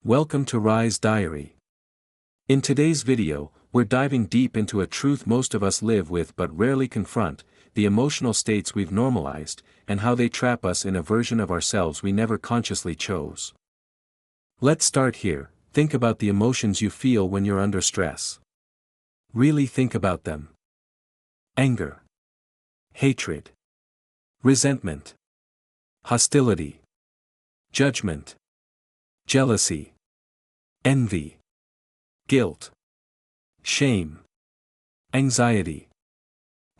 Welcome to Rise Diary. In today's video, we're diving deep into a truth most of us live with but rarely confront, the emotional states we've normalized, and how they trap us in a version of ourselves we never consciously chose. Let's start here. Think about the emotions you feel when you're under stress. Really think about them. Anger, hatred, resentment, hostility, judgment, jealousy, envy, guilt, shame, anxiety,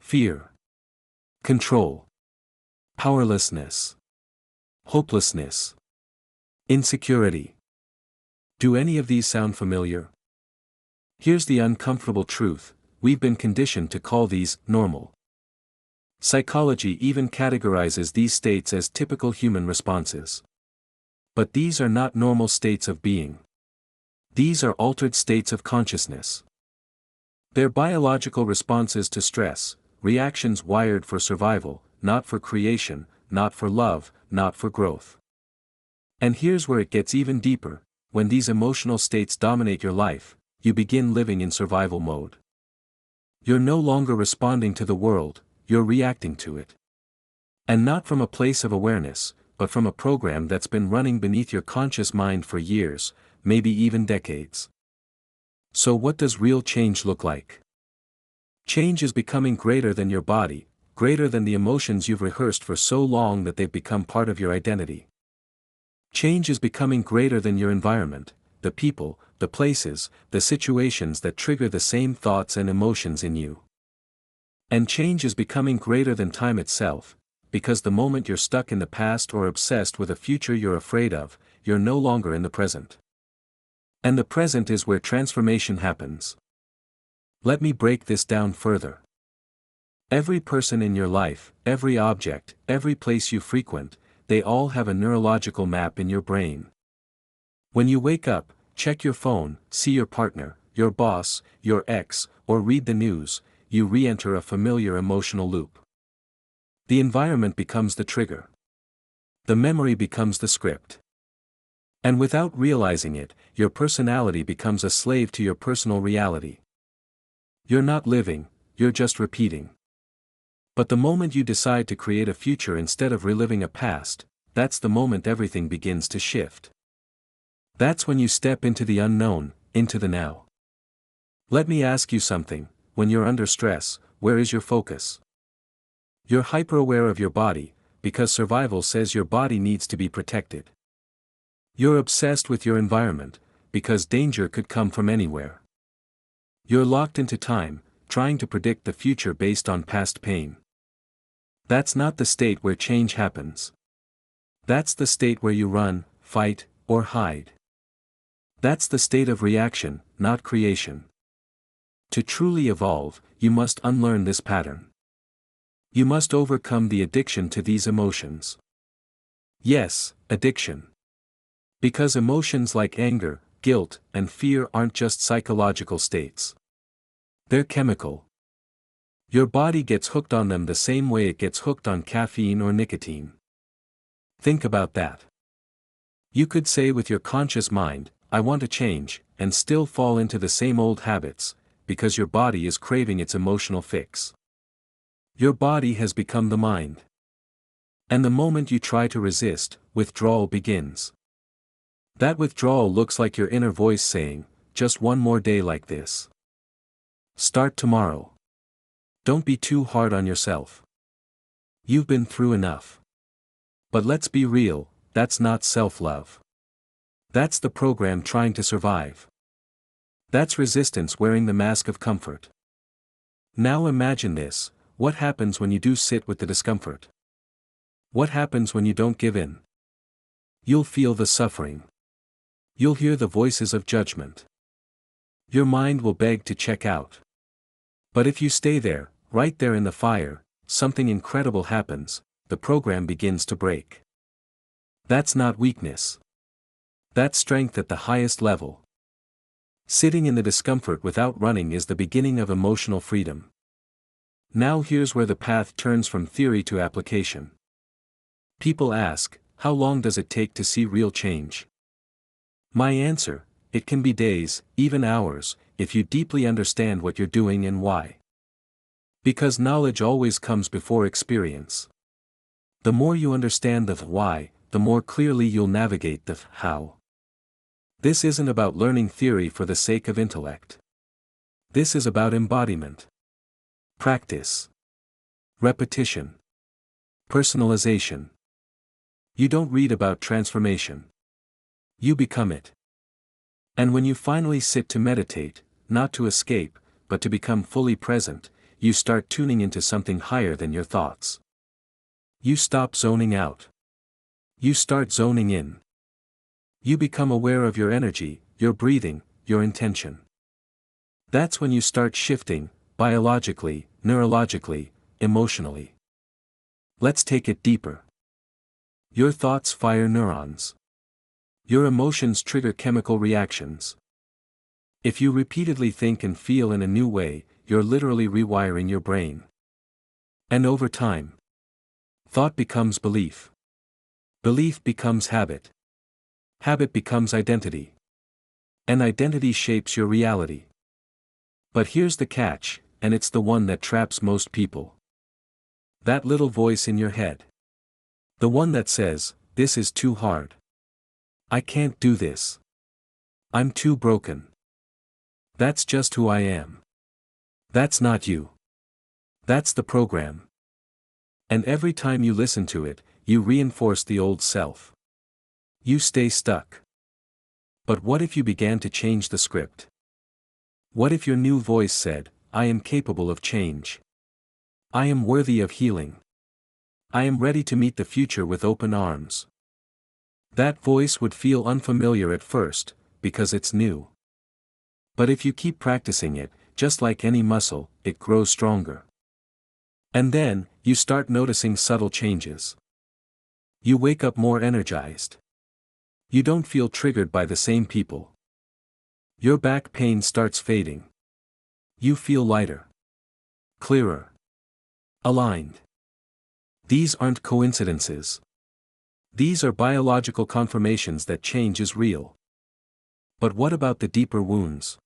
fear, control, powerlessness, hopelessness, insecurity. Do any of these sound familiar? Here's the uncomfortable truth: we've been conditioned to call these normal. Psychology even categorizes these states as typical human responses. But these are not normal states of being. These are altered states of consciousness. They're biological responses to stress, reactions wired for survival, not for creation, not for love, not for growth. And here's where it gets even deeper: when these emotional states dominate your life, you begin living in survival mode. You're no longer responding to the world, you're reacting to it. And not from a place of awareness, but from a program that's been running beneath your conscious mind for years, maybe even decades. So what does real change look like? Change is becoming greater than your body, greater than the emotions you've rehearsed for so long that they've become part of your identity. Change is becoming greater than your environment, the people, the places, the situations that trigger the same thoughts and emotions in you. And change is becoming greater than time itself, because the moment you're stuck in the past or obsessed with a future you're afraid of, you're no longer in the present. And the present is where transformation happens. Let me break this down further. Every person in your life, every object, every place you frequent, they all have a neurological map in your brain. When you wake up, check your phone, see your partner, your boss, your ex, or read the news, you re-enter a familiar emotional loop. The environment becomes the trigger. The memory becomes the script. And without realizing it, your personality becomes a slave to your personal reality. You're not living, you're just repeating. But the moment you decide to create a future instead of reliving a past, that's the moment everything begins to shift. That's when you step into the unknown, into the now. Let me ask you something: when you're under stress, where is your focus? You're hyper-aware of your body, because survival says your body needs to be protected. You're obsessed with your environment, because danger could come from anywhere. You're locked into time, trying to predict the future based on past pain. That's not the state where change happens. That's the state where you run, fight, or hide. That's the state of reaction, not creation. To truly evolve, you must unlearn this pattern. You must overcome the addiction to these emotions. Yes, addiction. Because emotions like anger, guilt, and fear aren't just psychological states. They're chemical. Your body gets hooked on them the same way it gets hooked on caffeine or nicotine. Think about that. You could say with your conscious mind, "I want to change," and still fall into the same old habits, because your body is craving its emotional fix. Your body has become the mind. And the moment you try to resist, withdrawal begins. That withdrawal looks like your inner voice saying, "Just one more day like this. Start tomorrow. Don't be too hard on yourself. You've been through enough." But let's be real, that's not self-love. That's the program trying to survive. That's resistance wearing the mask of comfort. Now imagine this: what happens when you do sit with the discomfort? What happens when you don't give in? You'll feel the suffering. You'll hear the voices of judgment. Your mind will beg to check out. But if you stay there, right there in the fire, something incredible happens: the program begins to break. That's not weakness. That's strength at the highest level. Sitting in the discomfort without running is the beginning of emotional freedom. Now here's where the path turns from theory to application. People ask, how long does it take to see real change? My answer: it can be days, even hours, if you deeply understand what you're doing and why. Because knowledge always comes before experience. The more you understand the why, the more clearly you'll navigate the how. This isn't about learning theory for the sake of intellect. This is about embodiment. Practice. Repetition. Personalization. You don't read about transformation. You become it. And when you finally sit to meditate, not to escape, but to become fully present, you start tuning into something higher than your thoughts. You stop zoning out. You start zoning in. You become aware of your energy, your breathing, your intention. That's when you start shifting, biologically, neurologically, emotionally. Let's take it deeper. Your thoughts fire neurons. Your emotions trigger chemical reactions. If you repeatedly think and feel in a new way, you're literally rewiring your brain. And over time, thought becomes belief. Belief becomes habit. Habit becomes identity. And identity shapes your reality. But here's the catch, and it's the one that traps most people. That little voice in your head. The one that says, "This is too hard. I can't do this. I'm too broken. That's just who I am." That's not you. That's the program. And every time you listen to it, you reinforce the old self. You stay stuck. But what if you began to change the script? What if your new voice said, "I am capable of change. I am worthy of healing. I am ready to meet the future with open arms"? That voice would feel unfamiliar at first, because it's new. But if you keep practicing it, just like any muscle, it grows stronger. And then, you start noticing subtle changes. You wake up more energized. You don't feel triggered by the same people. Your back pain starts fading. You feel lighter. Clearer. Aligned. These aren't coincidences. These are biological confirmations that change is real. But what about the deeper wounds?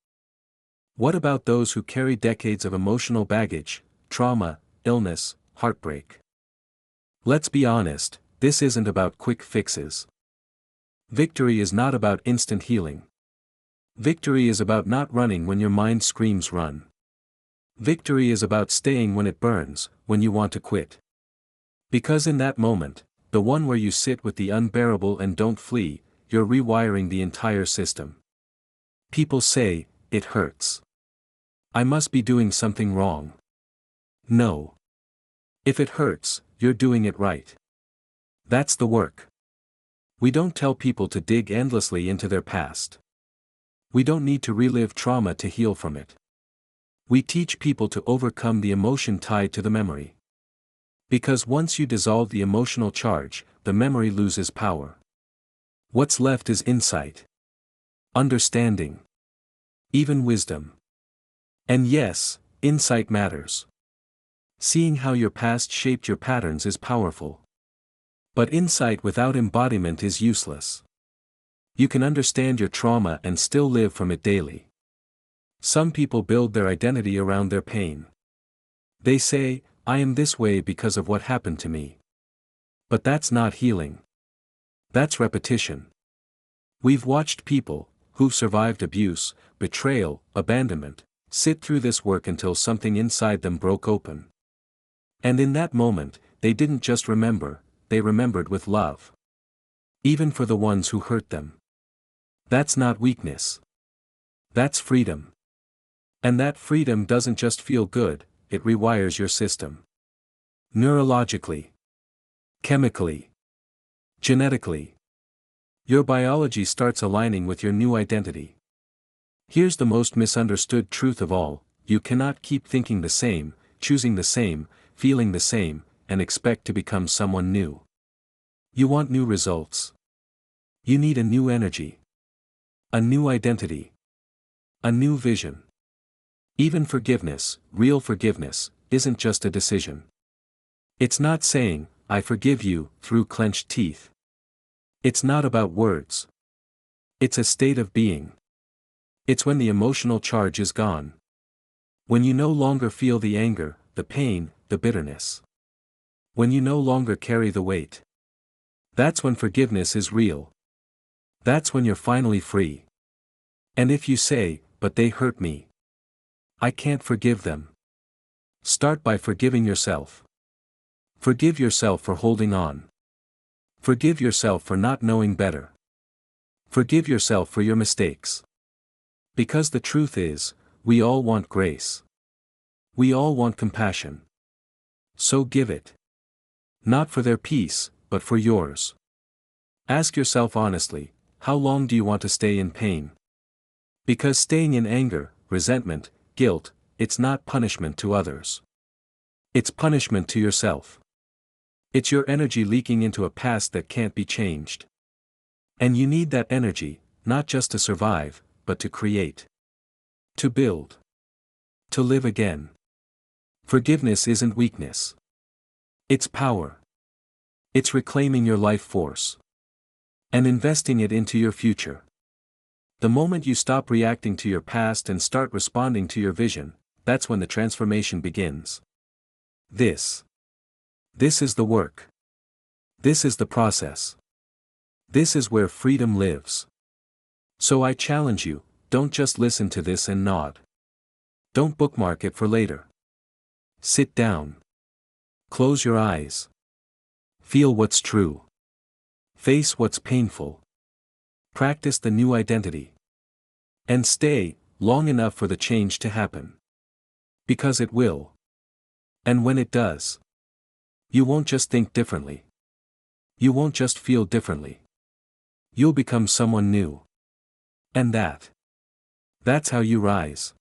What about those who carry decades of emotional baggage, trauma, illness, heartbreak? Let's be honest, this isn't about quick fixes. Victory is not about instant healing. Victory is about not running when your mind screams run. Victory is about staying when it burns, when you want to quit. Because in that moment, the one where you sit with the unbearable and don't flee, you're rewiring the entire system. People say, "It hurts. I must be doing something wrong." No. If it hurts, you're doing it right. That's the work. We don't tell people to dig endlessly into their past. We don't need to relive trauma to heal from it. We teach people to overcome the emotion tied to the memory. Because once you dissolve the emotional charge, the memory loses power. What's left is insight. Understanding. Even wisdom. And yes, insight matters. Seeing how your past shaped your patterns is powerful. But insight without embodiment is useless. You can understand your trauma and still live from it daily. Some people build their identity around their pain. They say, "I am this way because of what happened to me." But that's not healing. That's repetition. We've watched people, who've survived abuse, betrayal, abandonment, sit through this work until something inside them broke open. And in that moment, they didn't just remember, they remembered with love. Even for the ones who hurt them. That's not weakness. That's freedom. And that freedom doesn't just feel good, it rewires your system. Neurologically. Chemically. Genetically. Your biology starts aligning with your new identity. Here's the most misunderstood truth of all: you cannot keep thinking the same, choosing the same, feeling the same, and expect to become someone new. You want new results. You need a new energy. A new identity. A new vision. Even forgiveness, real forgiveness, isn't just a decision. It's not saying, "I forgive you," through clenched teeth. It's not about words. It's a state of being. It's when the emotional charge is gone. When you no longer feel the anger, the pain, the bitterness. When you no longer carry the weight. That's when forgiveness is real. That's when you're finally free. And if you say, "But they hurt me. I can't forgive them." Start by forgiving yourself. Forgive yourself for holding on. Forgive yourself for not knowing better. Forgive yourself for your mistakes. Because the truth is, we all want grace. We all want compassion. So give it. Not for their peace, but for yours. Ask yourself honestly, how long do you want to stay in pain? Because staying in anger, resentment, guilt, it's not punishment to others. It's punishment to yourself. It's your energy leaking into a past that can't be changed. And you need that energy, not just to survive, but to create. To build. To live again. Forgiveness isn't weakness. It's power. It's reclaiming your life force. And investing it into your future. The moment you stop reacting to your past and start responding to your vision, that's when the transformation begins. This is the work. This is the process. This is where freedom lives. So I challenge you, don't just listen to this and nod. Don't bookmark it for later. Sit down. Close your eyes. Feel what's true. Face what's painful. Practice the new identity. And stay long enough for the change to happen. Because it will. And when it does, you won't just think differently. You won't just feel differently. You'll become someone new. And that's how you rise.